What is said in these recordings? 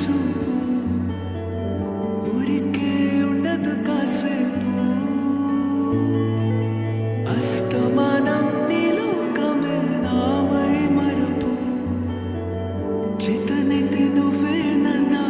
చూపు ఊరికే ఉండదు కాసేపు అస్తమానం నీలోకమే నామై మరపు చేతనైతే నువ్వే నన్నా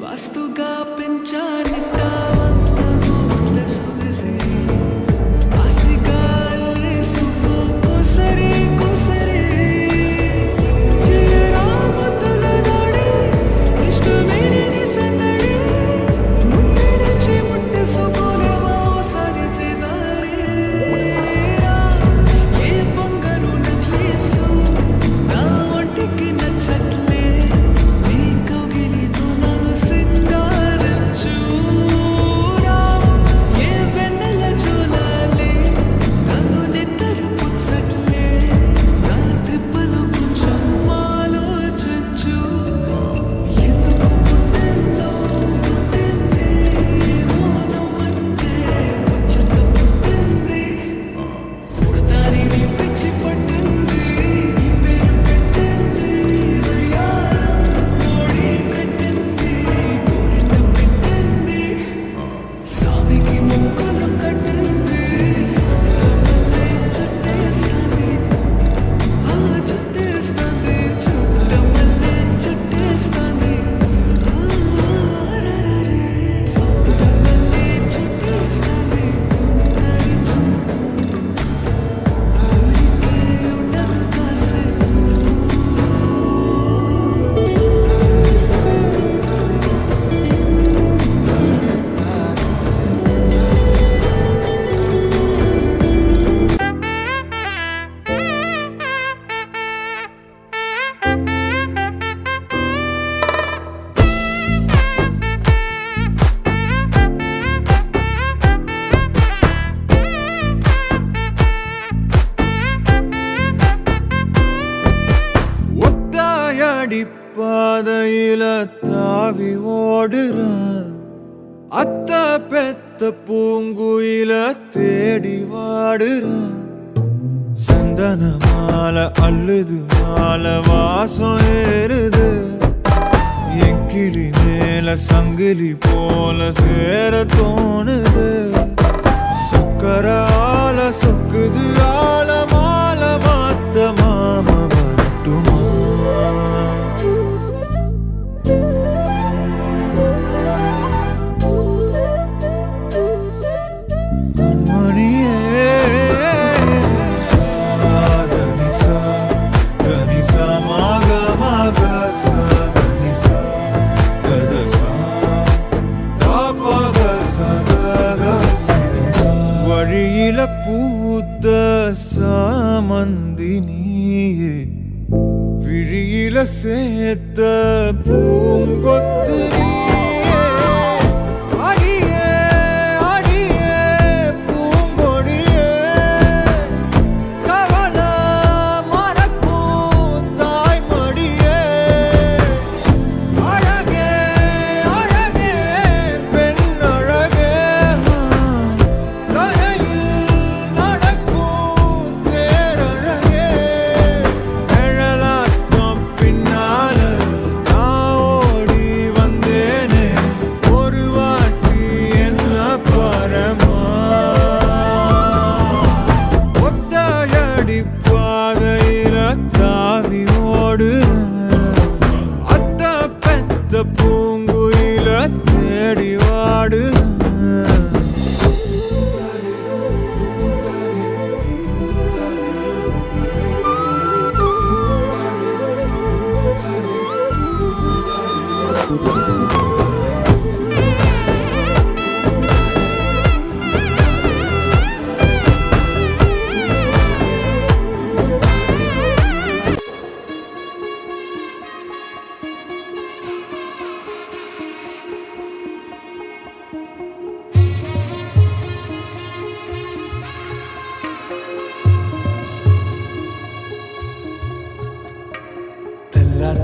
వాస్తుగా పెంచానిట వంద సొగసి ఆస్తిగా లేసుకో కోసరి కోసరి చిరామతుల నాడి ఇష్టమేని సందడి ముట్టి నుంచి ముట్టి సోపోలేవా ఓసారి చేసారి ఏ బంగారు నెక్లెసు నా ఒంటికి నచ్చట్లే నీ కౌగిలితో నన్ను సింగారించు ఏ వెన్నెల జోలాలి నన్ను నిద్ర పుచ్చట్లే నా తిప్పలు కొంచెం ఆలోచించు ఎందుకు పుట్టిందో పుట్టింది మౌనమంటే ముచ్చట పుట్టింది పుడతాని నీ పిచ్చి పట్టింది నీ పేరు పెట్టింది వయ్యారం ఓడి కట్టింది కోరిన పెట్టింది సామికి ముక్కులు కట్టింది చుట్టమల్లే చుట్టేస్తుంది ఆ చుట్టేస్తుంది చుట్టమల్లే చుట్టేస్తుంది చుట్టమల్లే చుట్టేస్తుంది కుందరి చూపు ఊరికే ఉండదు కాసేపు ஒத்தாயடி பாதையில தாவி ஓடுறான் அத்த பெத்த பூங்குயில தேடி வாடுறான் சந்தன மாலை அள்ளுது மாலை வாசம் ஏறுது என் கிளி மேல சங்கிலி போல சேர தோணுது சக்கரால சொக்குது ஆல மால மாத்த மாம வரட்டுமா கண்மணியே சாதனி சா தனி சா மாக மாக சா தனி சா தத சா தாபக சா கக சிதனி சா வழியில பூத்த சாமந்தி நீயே விழியில சேர்த்த பூங்கொத்து நீயே ஆகியே பாதையில தாவி ஓடு அட்ட பெத்த பூங்குயில தேடி வாடு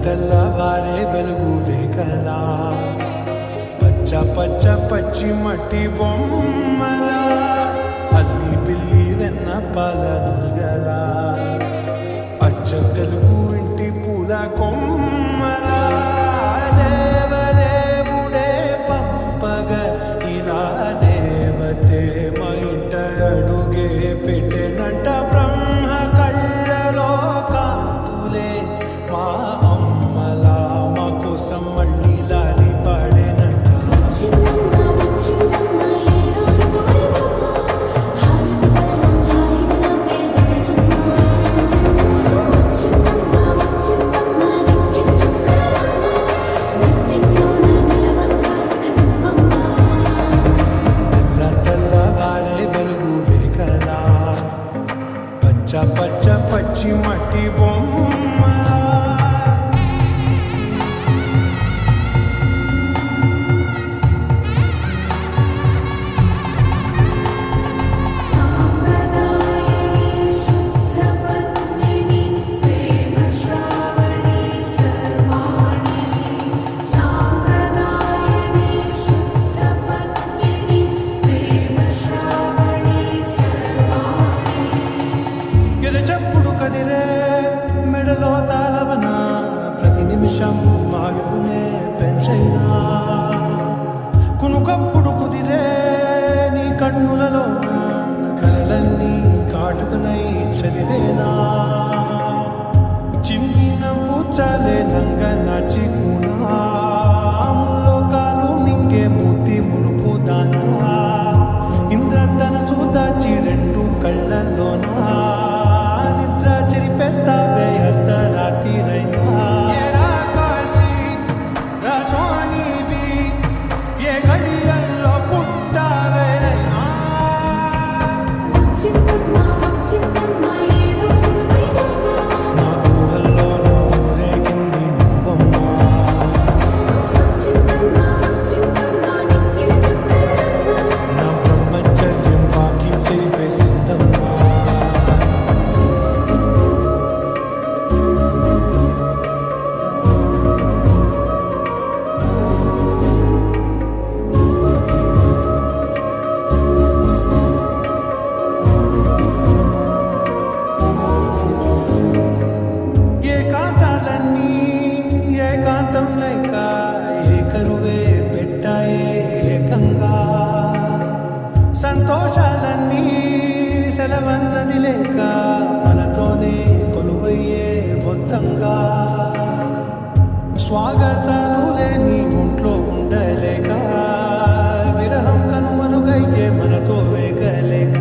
తెల్లవారే వెలుగు రేఖలా పచ్చ పచ్చ పచ్చి మట్టి బొమ్మల అల్లి బిల్లి వెన్న పాల నురగల అచ్చ తెలుగు ఇంటి పూల కొమ్మల దేవదేవుడే పంపగ ఇలా దేవతే మా ఇంట అడుగే పెట్టెనంట బ్రహ్మ కళ్ళలో కాంతులే మా అమ్మలా మా కోసం మళ్ళీ లాలి పాడేనంట తెల్లవారే వెలుగు రేఖలా పచ్చ పచ్చ పచ్చి మట్టి బొమ్మ ఎదచెప్పుడు కదిరే మెడలో తాళవన ప్రతి నిమిషం ఆయుధునే పెంచైనా కునుకప్పుడు కుదిరే నీ కన్నులలో కలలన్నీ కాటుకునై చదివేనా చిన్ని నవ్వు చాలే నంగ నాచి ముల్లో కాలు మింగే మూతి ముడుపు దానా ఇంద్రధనసు దాచి రెండు కళ్ళల్లోనా నిద్ర చెరిపేస్తావే అర్ధరాత్రిరైనా ఏరా కాశీ రసోనిది ఏ గడియల్లో పుట్టావేరైనా నా ఊహల్లోనూ ఊరేగింది నువ్వమ్మా నా బ్రహ్మచర్యం బాకీ చెరిపేసిందమ్మా ఏకాంతాలన్నీ ఏకాంతం లేక ఏకరువే పెట్టాయే ఏకంగా సంతోషాలన్నీ సెలవన్నది లేక మనతోనే కొలువయ్యే మొత్తంగా స్వాగతాలు లేని ఒంట్లో ఉండలేక విరహం కనుమరుగయ్యే మనతో వేగలేక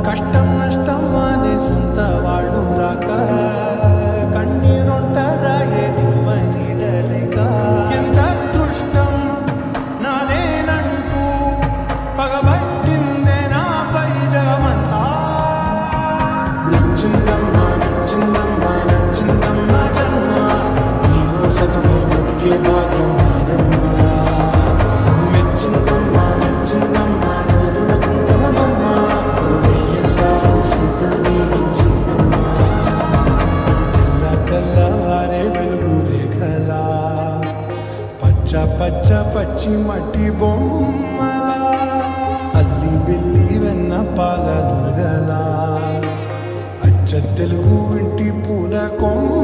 కష్టం నష్టం అనే సొంత వాళ్ళు రాక కన్నీరొంటరాయే దిలువ నీడలేక ఎంత అదృష్టం నాదేనంటూ పగబట్టిందే నాపై జగమంతా నచ్చిందమ్మా నచ్చిందమ్మా నచ్చిందమ్మా జన్మ నీలో సగమే బతికే భాగ్యం నాదమ్మా మెచ్చిందమ్మా మెచ్చిందమ్మా నదున కుంకుమమ్మా తెల్లవారే వెలుగు రేఖలా పచ్చ పచ్చ పచ్చి మట్టి బొమ్మల అల్లి బిల్లి వెన్న పాల నురగల అచ్చ తెలుగు ఇంటి పూల కొమ్మ